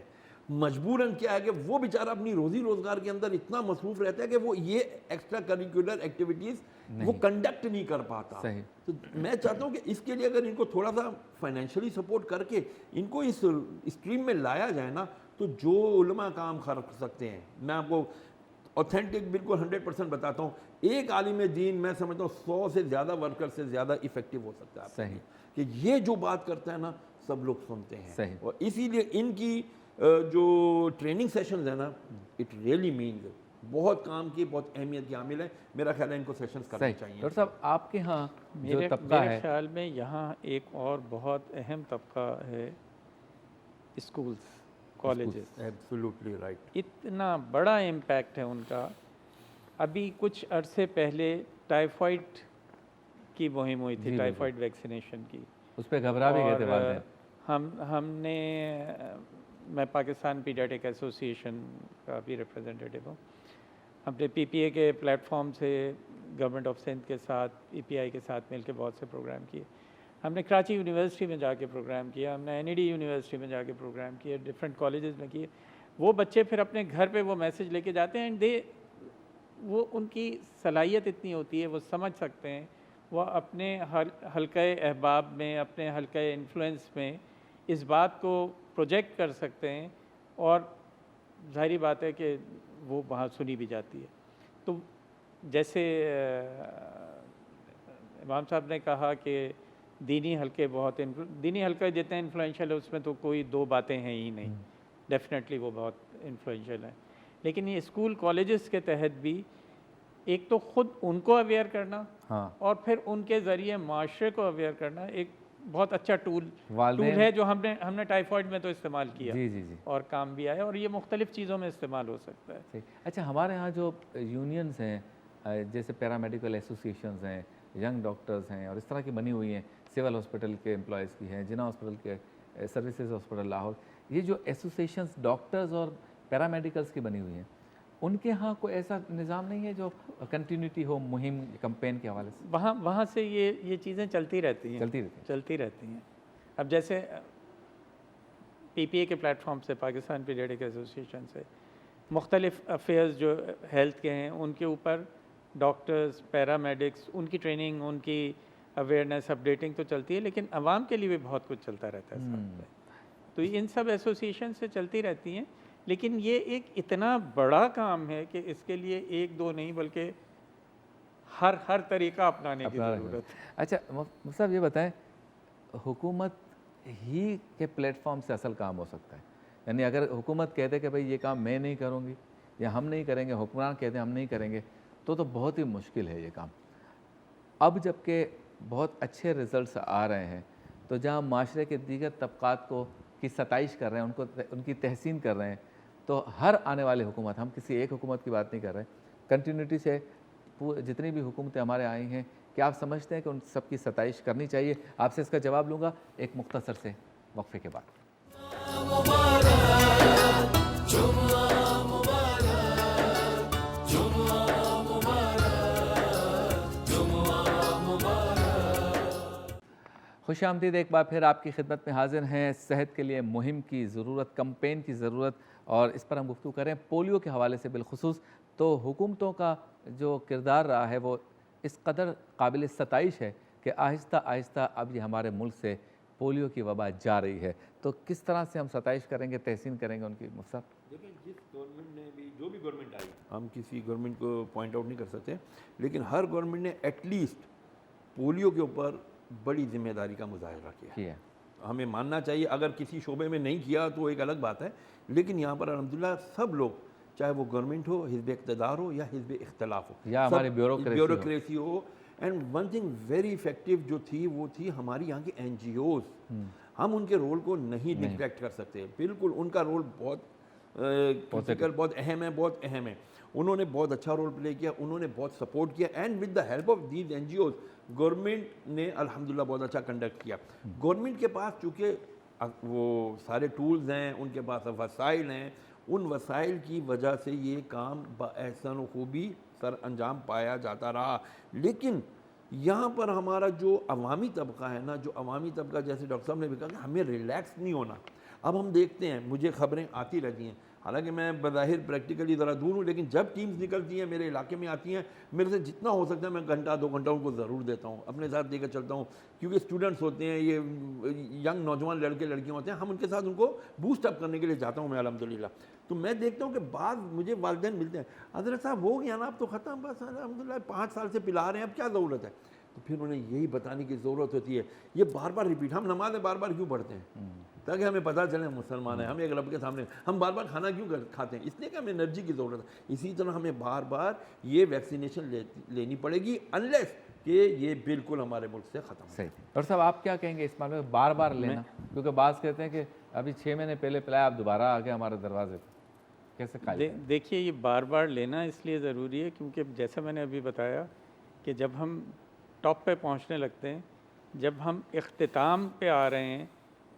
مجبوراً کیا ہے کہ وہ بیچارہ اپنی روزی روزگار کے اندر اتنا مصروف رہتا ہے کہ وہ یہ ایکسٹرا کریکولر ایکٹیویٹیز وہ کنڈکٹ نہیں کر پاتا. تو میں چاہتا ہوں کہ اس کے لیے اگر ان کو تھوڑا سا فائنینشلی سپورٹ کر کے ان کو اس اسٹریم میں لایا جائے نا, تو جو علماء کام کر سکتے ہیں, میں آپ کو اوتھینٹک بالکل 100% بتاتا ہوں, ایک عالم دین میں سمجھتا ہوں 100 سے زیادہ ورکر سے زیادہ افیکٹو ہو سکتا ہے. صحیح کہ یہ جو بات کرتا ہے نا سب لوگ سنتے ہیں. اور اسی لیے ان کی جو ٹریننگ سیشنز ہیں نا, اٹ ریئلی مینز بہت کام کی, بہت اہمیت کی حامل ہے. میرا خیال ہے ان کو سیشنز کرنے چاہیے. ڈاکٹر صاحب آپ کے ہاں جو طبقہ ہے, میرے خیال میں یہاں ایک اور بہت اہم طبقہ ہے اسکولز, کالجز. Absolutely right. اتنا بڑا امپیکٹ ہے ان کا. ابھی کچھ عرصے پہلے ٹائیفائڈ کی مہم ہوئی تھی, ٹائیفائڈ ویکسینیشن کی, اس پہ گھبرا بھی گئے تھے والدین. ہم نے, میں پاکستان پیڈیاٹک ایسوسیشن کا بھی ریپرزینٹیٹیو ہوں, اپنے PPA کے پلیٹ فارم سے گورنمنٹ آف سندھ کے ساتھ, EPI کے ساتھ مل کے بہت سے پروگرام کیے. ہم نے کراچی یونیورسٹی میں جا کے پروگرام کیا, ہم نے NED یونیورسٹی میں جا کے پروگرام کیے, ڈفرینٹ کالجز میں کیے. وہ بچے پھر اپنے گھر پہ وہ میسج لے کے جاتے ہیں, اینڈ وہ ان کی صلاحیت اتنی ہوتی ہے، وہ سمجھ سکتے ہیں، وہ اپنے حلقۂ احباب میں، اپنے حلقۂ انفلوئنس میں اس بات کو پروجیکٹ کر سکتے ہیں، اور ظاہری بات ہے کہ وہ وہاں سنی بھی جاتی ہے۔ تو جیسے امام صاحب نے کہا کہ دینی حلقے بہت دینی حلقے جتنے انفلوئنشیل ہے اس میں تو کوئی دو باتیں ہیں ہی نہیں، ڈیفینیٹلی وہ بہت انفلوئنشیل ہیں، لیکن یہ اسکول کالجز کے تحت بھی ایک تو خود ان کو اویئر کرنا، ہاں اور پھر ان کے ذریعے معاشرے کو اویئر کرنا ایک بہت اچھا ٹول والدین ہے جو ہم نے ٹائیفائڈ میں تو استعمال کیا جی جی جی اور کام بھی آیا، اور یہ مختلف چیزوں میں استعمال ہو سکتا ہے۔ صحیح۔ اچھا ہمارے ہاں جو یونینز ہیں جیسے پیرامیڈیکل ایسوسیشنز ہیں، ینگ ڈاکٹرز ہیں، اور اس طرح کی بنی ہوئی ہیں، سول ہاسپٹل کے امپلائیز کی ہیں، جناح ہاسپٹل کے، سروسز ہاسپٹل لاہور، یہ جو ایسوسیشنز ڈاکٹرز اور پیرامیڈیکلز کی بنی ہوئی ہیں، ان کے ہاں کوئی ایسا نظام نہیں ہے جو کنٹینیوٹی ہو مہم کمپین کے حوالے سے؟ وہاں سے یہ چیزیں چلتی رہتی ہیں۔ اب جیسے پی پی اے کے پلیٹ فارم سے، پاکستان پیڈیاٹرک ایسوسیشن سے، مختلف افیئرز جو ہیلتھ کے ہیں ان کے اوپر ڈاکٹرز، پیرامیڈکس، ان کی ٹریننگ، ان کی اویئرنیس، اپڈیٹنگ تو چلتی ہے، لیکن عوام کے لیے بھی بہت کچھ چلتا رہتا ہے ساتھ میں۔ تو ان سب ایسوسیشن سے چلتی رہتی ہیں، لیکن یہ ایک اتنا بڑا کام ہے کہ اس کے لیے ایک دو نہیں بلکہ ہر طریقہ اپنانے کی ضرورت ہے۔ اچھا مفتی صاحب یہ بتائیں، حکومت ہی کے پلیٹ فارم سے اصل کام ہو سکتا ہے؟ یعنی اگر حکومت کہتے کہ بھئی یہ کام میں نہیں کروں گی یا ہم نہیں کریں گے، حکمران کہتے ہیں ہم نہیں کریں گے، تو بہت ہی مشکل ہے یہ کام۔ اب جب کہ بہت اچھے رزلٹس آ رہے ہیں، تو جہاں معاشرے کے دیگر طبقات کی ستائش کر رہے ہیں، ان کی تحسین کر رہے ہیں، تو ہر آنے والی حکومت، ہم کسی ایک حکومت کی بات نہیں کر رہے، کنٹینیوٹی سے جتنی بھی حکومتیں ہمارے آئی ہیں، کیا آپ سمجھتے ہیں کہ ان سب کی ستائش کرنی چاہیے؟ آپ سے اس کا جواب لوں گا ایک مختصر سے وقفے کے بعد۔ خوش آمدید ایک بار پھر آپ کی خدمت میں حاضر ہیں۔ صحت کے لیے مہم کی ضرورت، کمپین کی ضرورت، اور اس پر ہم گفتگو کریں پولیو کے حوالے سے بالخصوص۔ تو حکومتوں کا جو کردار رہا ہے وہ اس قدر قابل ستائش ہے کہ آہستہ آہستہ اب یہ ہمارے ملک سے پولیو کی وبا جا رہی ہے، تو کس طرح سے ہم ستائش کریں گے، تحسین کریں گے ان کی؟ مفتی صاحب دیکھیں، جس گورنمنٹ نے بھی، جو بھی گورنمنٹ آئی، ہم کسی گورنمنٹ کو پوائنٹ آؤٹ نہیں کر سکتے، لیکن ہر گورنمنٹ نے ایٹ لیسٹ پولیو کے اوپر بڑی ذمہ داری کا مظاہرہ کیا۔ ہمیں ماننا چاہیے، اگر کسی شعبے میں نہیں کیا تو ایک الگ بات ہے، لیکن یہاں پر الحمدللہ سب لوگ، چاہے وہ گورنمنٹ ہو، حزب اقتدار ہو یا حزب اختلاف ہو، یا ہماری bureaucracy who, and one thing very effective جو تھی وہ تھی ہماری یہاں کی این جی اوز۔ ہم ان کے رول کو نہیں نگلیکٹ کر سکتے، بالکل ان کا رول بہت بہت اہم ہے، بہت اہم ہے۔ انہوں نے بہت اچھا رول پلے کیا، انہوں نے بہت سپورٹ کیا، and with the help of these N G Os government نے الحمدللہ بہت اچھا کنڈکٹ کیا۔ گورنمنٹ کے پاس چونکہ وہ سارے ٹولز ہیں، ان کے پاس وسائل ہیں، ان وسائل کی وجہ سے یہ کام بأحسن و خوبی سر انجام پایا جاتا رہا۔ لیکن یہاں پر ہمارا جو عوامی طبقہ ہے نا، جو عوامی طبقہ، جیسے ڈاکٹر صاحب نے بھی کہا کہ ہمیں ریلیکس نہیں ہونا۔ اب ہم دیکھتے ہیں، مجھے خبریں آتی رہتی ہیں، حالانکہ میں بظاہر پریکٹیکلی ذرا دور ہوں، لیکن جب ٹیمز نکلتی ہیں میرے علاقے میں آتی ہیں، میرے سے جتنا ہو سکتا ہے میں گھنٹہ 2 گھنٹہ ان کو ضرور دیتا ہوں، اپنے ساتھ لے کر چلتا ہوں، کیونکہ اسٹوڈنٹس ہوتے ہیں، یہ ینگ نوجوان لڑکے لڑکیاں ہوتے ہیں، ہم ان کے ساتھ ان کو بوسٹ اپ کرنے کے لیے جاتا ہوں میں الحمدللہ۔ تو میں دیکھتا ہوں کہ بعض مجھے والدین ملتے ہیں، حضرت صاحب ہو گیا نا اب تو ختم، بس الحمدللہ 5 سال سے پلا رہے ہیں، اب کیا ضرورت ہے؟ تو پھر انہیں یہی بتانے کی ضرورت ہوتی ہے، یہ بار بار ریپیٹ، ہم نمازیں بار بار کیوں پڑھتے ہیں؟ تاکہ ہمیں پتہ چلے ہم مسلمان ہیں، ہم ایک رب کے سامنے، ہم بار بار کھانا کیوں کھاتے ہیں؟ اس لیے کہ ہمیں انرجی کی ضرورت ہے۔ اسی طرح ہمیں بار بار یہ ویکسینیشن لینی پڑے گی، انلیس کہ یہ بالکل ہمارے ملک سے ختم ہو۔ صحیح۔ ڈاکٹر صاحب آپ کیا کہیں گے اس معاملے میں، بار بار لینا؟ کیونکہ بعض کہتے ہیں کہ ابھی 6 مہینے پہلے پلایا، آپ دوبارہ آ گئے ہمارے دروازے پہ، کیسے قائل؟ دیکھیے، یہ بار بار لینا اس لیے ضروری ہے کیونکہ جیسا میں نے ابھی بتایا کہ جب ہم ٹاپ پہ پہنچنے لگتے ہیں، جب ہم اختتام پہ آ رہے ہیں،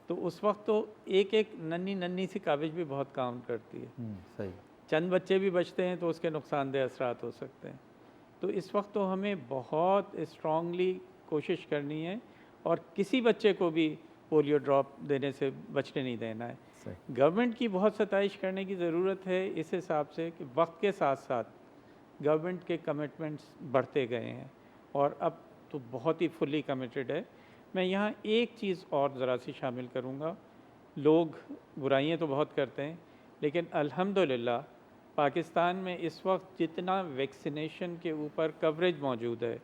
تو اس وقت تو ایک ننھی سی کاوش بھی بہت کام کرتی ہے۔ صحیح۔ چند بچے بھی بچتے ہیں تو اس کے نقصان دہ اثرات ہو سکتے ہیں۔ تو اس وقت تو ہمیں بہت اسٹرانگلی کوشش کرنی ہے اور کسی بچے کو بھی پولیو ڈراپ دینے سے بچنے نہیں دینا ہے۔ گورنمنٹ کی بہت ستائش کرنے کی ضرورت ہے اس حساب سے کہ وقت کے ساتھ ساتھ گورنمنٹ کے کمٹمنٹس بڑھتے گئے ہیں اور اب تو بہت ہی فلی کمیٹڈ ہے. میں یہاں ایک چیز اور ذرا سی شامل کروں گا. لوگ برائیاں تو بہت کرتے ہیں لیکن الحمدللہ پاکستان میں اس وقت جتنا ویکسینیشن کے اوپر کوریج موجود ہے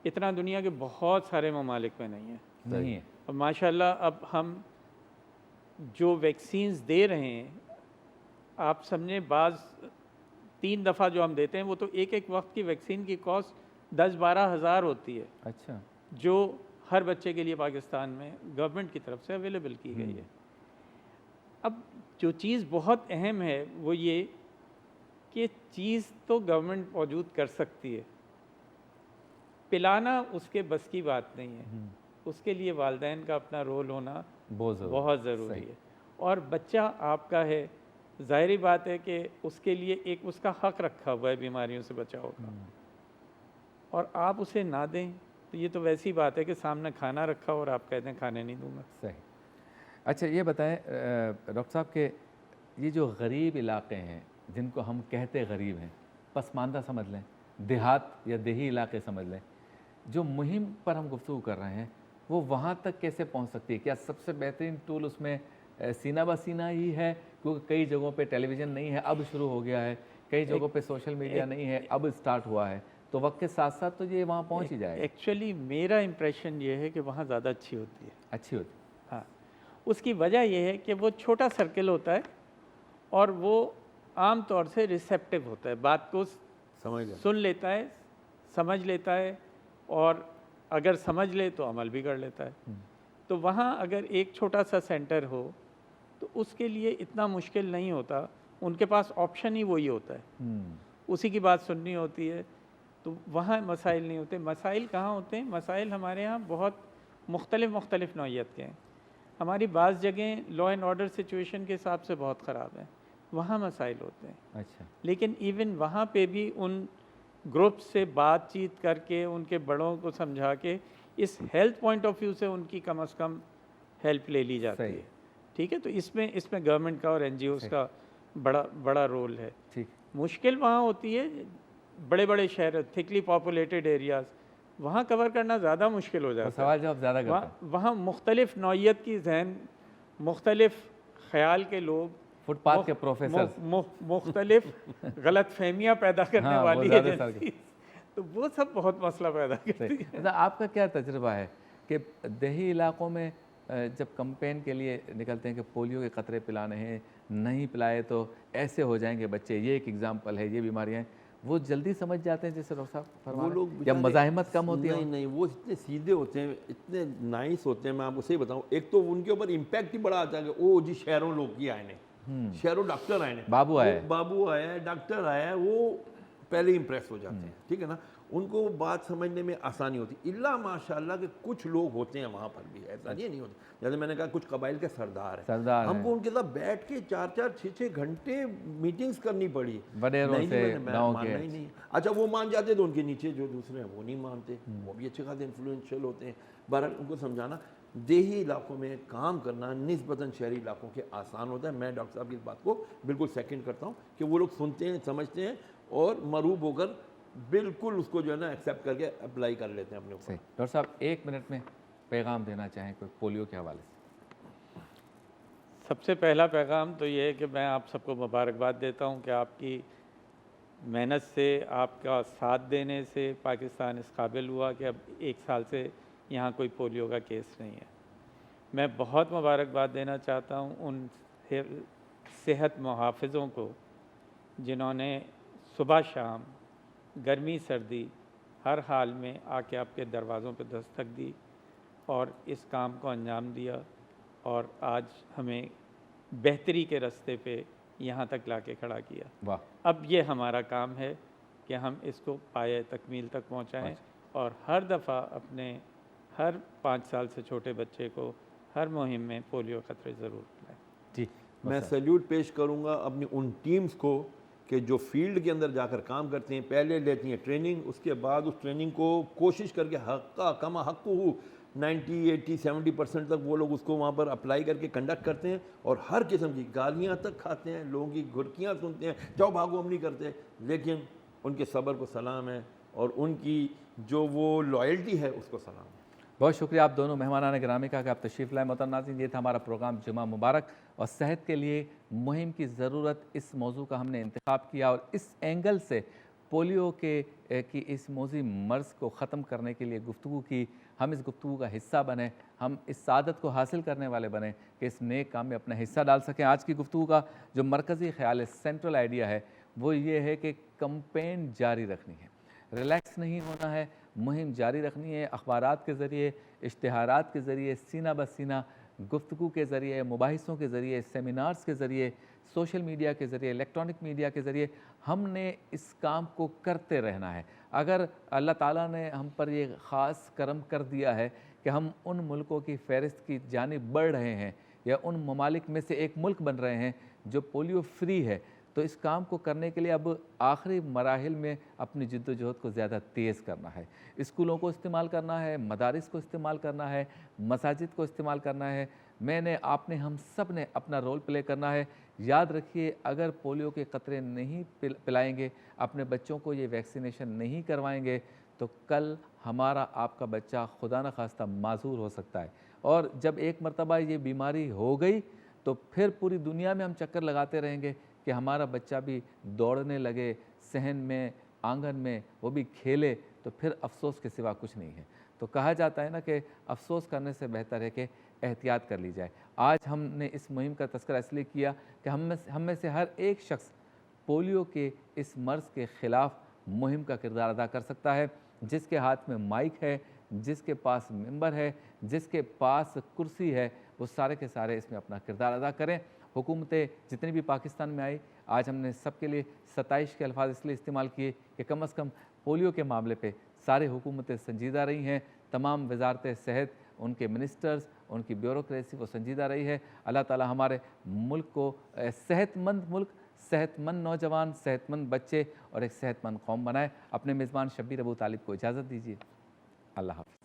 اتنا دنیا کے بہت سارے ممالک میں نہیں ہے. نہیں ہے. اور ماشاءاللہ اب ہم جو ویکسینز دے رہے ہیں آپ سمجھیں بعض 3 دفعہ جو ہم دیتے ہیں وہ تو ایک وقت کی ویکسین کی کاسٹ 10-12 ہزار ہوتی ہے اچھا. جو ہر بچے کے لیے پاکستان میں گورنمنٹ کی طرف سے اویلیبل کی گئی ہے. اب جو چیز بہت اہم ہے وہ یہ کہ چیز تو گورنمنٹ موجود کر سکتی ہے, پلانا اس کے بس کی بات نہیں ہے. اس کے لیے والدین کا اپنا رول ہونا بہت ضروری ہے. اور بچہ آپ کا ہے, ظاہری بات ہے کہ اس کے لیے ایک اس کا حق رکھا ہوا ہے بیماریوں سے بچاؤ کا, اور آپ اسے نہ دیں تو یہ تو ویسی بات ہے کہ سامنے کھانا رکھا اور آپ کہتے ہیں کھانے نہیں دوں گا. صحیح. اچھا یہ بتائیں ڈاکٹر صاحب کہ یہ جو غریب علاقے ہیں جن کو ہم کہتے غریب ہیں, پسماندہ سمجھ لیں, دیہات یا دیہی علاقے سمجھ لیں, جو مہم پر ہم گفتگو کر رہے ہیں وہ وہاں تک کیسے پہنچ سکتی ہے؟ کیا سب سے بہترین ٹول اس میں سینہ بہ سینہ ہی ہے, کیونکہ کئی جگہوں پہ ٹیلی ویژن نہیں ہے, اب شروع ہو گیا ہے, کئی جگہوں پہ سوشل میڈیا نہیں ہے, اب اسٹارٹ ہوا ہے, تو وقت کے ساتھ ساتھ تو یہ وہاں پہنچ ہی جائے گا. ایکچولی میرا امپریشن یہ ہے کہ وہاں زیادہ اچھی ہوتی ہے. اچھی ہوتی. ہاں, اس کی وجہ یہ ہے کہ وہ چھوٹا سرکل ہوتا ہے اور وہ عام طور سے ریسیپٹیو ہوتا ہے, بات کو سن لیتا ہے, سمجھ لیتا ہے, اور اگر سمجھ لے تو عمل بھی کر لیتا ہے. تو وہاں اگر ایک چھوٹا سا سینٹر ہو تو اس کے لیے اتنا مشکل نہیں ہوتا, ان کے پاس آپشن ہی وہی ہوتا ہے, اسی کی بات سننی ہوتی ہے, تو وہاں مسائل نہیں ہوتے. مسائل کہاں ہوتے ہیں؟ مسائل ہمارے ہاں بہت مختلف نوعیت کے ہیں. ہماری بعض جگہیں لا اینڈ آرڈر سچویشن کے حساب سے بہت خراب ہیں, وہاں مسائل ہوتے ہیں. اچھا. لیکن ایون وہاں پہ بھی ان گروپ سے بات چیت کر کے ان کے بڑوں کو سمجھا کے اس ہیلتھ پوائنٹ آف ویو سے ان کی کم از کم ہیلپ لے لی جاتی ہے. ٹھیک ہے, تو اس میں گورنمنٹ کا اور این جی اوز کا بڑا رول ہے. ٹھیک. مشکل وہاں ہوتی ہے بڑے بڑے شہر, تھکلی پاپولیٹڈ ایریاز, وہاں کور کرنا زیادہ مشکل ہو جاتا ہے. سوال جواب زیادہ کرتا ہے. وہاں مختلف نوعیت کی ذہن, مختلف خیال کے لوگ, فٹ پاتھ کے پروفیسر, مختلف غلط فہمیاں پیدا کرنے والی ایجنسی, تو وہ سب بہت مسئلہ پیدا کرتی ہے. آپ کا کیا تجربہ ہے کہ دیہی علاقوں میں جب کمپین کے لیے نکلتے ہیں کہ پولیو کے قطرے پلانے ہیں, نہیں پلائے تو ایسے ہو جائیں گے بچے, یہ ایک ایگزامپل ہے, یہ بیماریاں ہیں, وہ جلدی سمجھ جاتے ہیں جیسے ڈاکٹر صاحب فرما رہے ہیں, یا مزاحمت کم ہوتی ہے؟ نہیں, وہ اتنے سیدھے ہوتے ہیں, اتنے نائس ہوتے ہیں. میں آپ کو صحیح بتاؤں, ایک تو ان کے اوپر امپیکٹ ہی بڑا آتا ہے کہ او جی شہروں لوگ کی آئے ہیں, شہروں ڈاکٹر آئے ہیں, بابو آیا ہے, ڈاکٹر آیا ہے, وہ پہلے امپریس ہو جاتے ہیں. ٹھیک ہے نا, ان کو بات سمجھنے میں آسانی ہوتی ہے. اللہ ماشاءاللہ کہ کچھ لوگ ہوتے ہیں وہاں پر بھی, ایسا نہیں ہوتا. جیسے میں نے کہا کچھ قبائل کے سردار ہیں, ہم کو ان کے ساتھ بیٹھ کے 4-6 گھنٹے میٹنگز کرنی پڑی. ماننا ہی نہیں. اچھا وہ مان جاتے تو ان کے نیچے جو دوسرے ہیں وہ نہیں مانتے, وہ بھی اچھے خاصے انفلوئنشل ہوتے ہیں. بہرحال ان کو سمجھانا دیہی علاقوں میں کام کرنا نسبتاً شہری علاقوں کے آسان ہوتا ہے. میں ڈاکٹر صاحب کی اس بات کو بالکل سیکنڈ کرتا ہوں کہ وہ لوگ سنتے ہیں, سمجھتے ہیں اور مرعوب ہو کر بالکل اس کو جو ہے نا ایکسیپٹ کر کے اپلائی کر لیتے ہیں اپنے اوپر. ڈاکٹر صاحب 1 منٹ میں پیغام دینا چاہیں کوئی پولیو کے حوالے سے؟ سب سے پہلا پیغام تو یہ ہے کہ میں آپ سب کو مبارکباد دیتا ہوں کہ آپ کی محنت سے, آپ کا ساتھ دینے سے پاکستان اس قابل ہوا کہ اب 1 سال سے یہاں کوئی پولیو کا کیس نہیں ہے. میں بہت مبارکباد دینا چاہتا ہوں ان صحت محافظوں کو جنہوں نے صبح شام, گرمی سردی, ہر حال میں آ کے آپ کے دروازوں پہ دستک دی اور اس کام کو انجام دیا, اور آج ہمیں بہتری کے راستے پہ یہاں تک لا کے کھڑا کیا. واہ. اب یہ ہمارا کام ہے کہ ہم اس کو پائے تکمیل تک پہنچائیں, اور ہر دفعہ اپنے ہر 5 سال سے چھوٹے بچے کو ہر مہم میں پولیو خطرے ضرور پلائیں. جی, میں سیلیوٹ پیش کروں گا اپنی ان ٹیمز کو کہ جو فیلڈ کے اندر جا کر کام کرتے ہیں, پہلے لیتی ہیں ٹریننگ, اس کے بعد اس ٹریننگ کو کوشش کر کے حقا کما حق ہو 90-80-70% تک وہ لوگ اس کو وہاں پر اپلائی کر کے کنڈکٹ کرتے ہیں, اور ہر قسم کی گالیاں تک کھاتے ہیں, لوگوں کی گھرکیاں سنتے ہیں, جاؤ بھاگو ہم نہیں کرتے, لیکن ان کے صبر کو سلام ہے اور ان کی جو وہ لائلٹی ہے اس کو سلام ہے۔ بہت شکریہ آپ دونوں مہمانان گرامی کا کہ آپ تشریف لائے۔ محترم ناظرین، یہ تھا ہمارا پروگرام جمعہ مبارک، اور صحت کے لیے مہم کی ضرورت، اس موضوع کا ہم نے انتخاب کیا، اور اس اینگل سے پولیو کی اس موذی مرض کو ختم کرنے کے لیے گفتگو کی۔ ہم اس گفتگو کا حصہ بنیں، ہم اس سعادت کو حاصل کرنے والے بنیں کہ اس نیک کام میں اپنا حصہ ڈال سکیں۔ آج کی گفتگو کا جو مرکزی خیال ہے، سینٹرل آئیڈیا ہے، وہ یہ ہے کہ کمپین جاری رکھنی ہے، ریلیکس نہیں ہونا ہے، مہم جاری رکھنی ہے۔ اخبارات کے ذریعے، اشتہارات کے ذریعے، سینہ بسینہ گفتگو کے ذریعے، مباحثوں کے ذریعے، سیمینارز کے ذریعے، سوشل میڈیا کے ذریعے، الیکٹرانک میڈیا کے ذریعے ہم نے اس کام کو کرتے رہنا ہے۔ اگر اللہ تعالیٰ نے ہم پر یہ خاص کرم کر دیا ہے کہ ہم ان ملکوں کی فہرست کی جانب بڑھ رہے ہیں، یا ان ممالک میں سے ایک ملک بن رہے ہیں جو پولیو فری ہے، تو اس کام کو کرنے کے لیے اب آخری مراحل میں اپنی جد و جہد کو زیادہ تیز کرنا ہے۔ اسکولوں کو استعمال کرنا ہے، مدارس کو استعمال کرنا ہے، مساجد کو استعمال کرنا ہے۔ میں نے، آپ نے، ہم سب نے اپنا رول پلے کرنا ہے۔ یاد رکھیے، اگر پولیو کے قطرے نہیں پلائیں گے، اپنے بچوں کو یہ ویکسینیشن نہیں کروائیں گے، تو کل ہمارا آپ کا بچہ خدا نخواستہ معذور ہو سکتا ہے، اور جب ایک مرتبہ یہ بیماری ہو گئی تو پھر پوری دنیا میں ہم چکر لگاتے رہیں گے کہ ہمارا بچہ بھی دوڑنے لگے صحن میں، آنگن میں، وہ بھی کھیلے، تو پھر افسوس کے سوا کچھ نہیں ہے۔ تو کہا جاتا ہے نا کہ افسوس کرنے سے بہتر ہے کہ احتیاط کر لی جائے۔ آج ہم نے اس مہم کا تذکرہ اس لیے کیا کہ ہم میں سے ہر ایک شخص پولیو کے اس مرض کے خلاف مہم کا کردار ادا کر سکتا ہے۔ جس کے ہاتھ میں مائک ہے، جس کے پاس ممبر ہے، جس کے پاس کرسی ہے، وہ سارے کے سارے اس میں اپنا کردار ادا کریں۔ حکومتیں جتنی بھی پاکستان میں آئی، آج ہم نے سب کے لیے ستائش کے الفاظ اس لیے استعمال کیے کہ کم از کم پولیو کے معاملے پہ سارے حکومتیں سنجیدہ رہی ہیں، تمام وزارت صحت، ان کے منسٹرز، ان کی بیوروکریسی وہ سنجیدہ رہی ہے۔ اللہ تعالی ہمارے ملک کو صحت مند ملک، صحت مند نوجوان، صحت مند بچے اور ایک صحت مند قوم بنائے۔ اپنے میزبان شبیر ابو طالب کو اجازت دیجیے۔ اللہ حافظ۔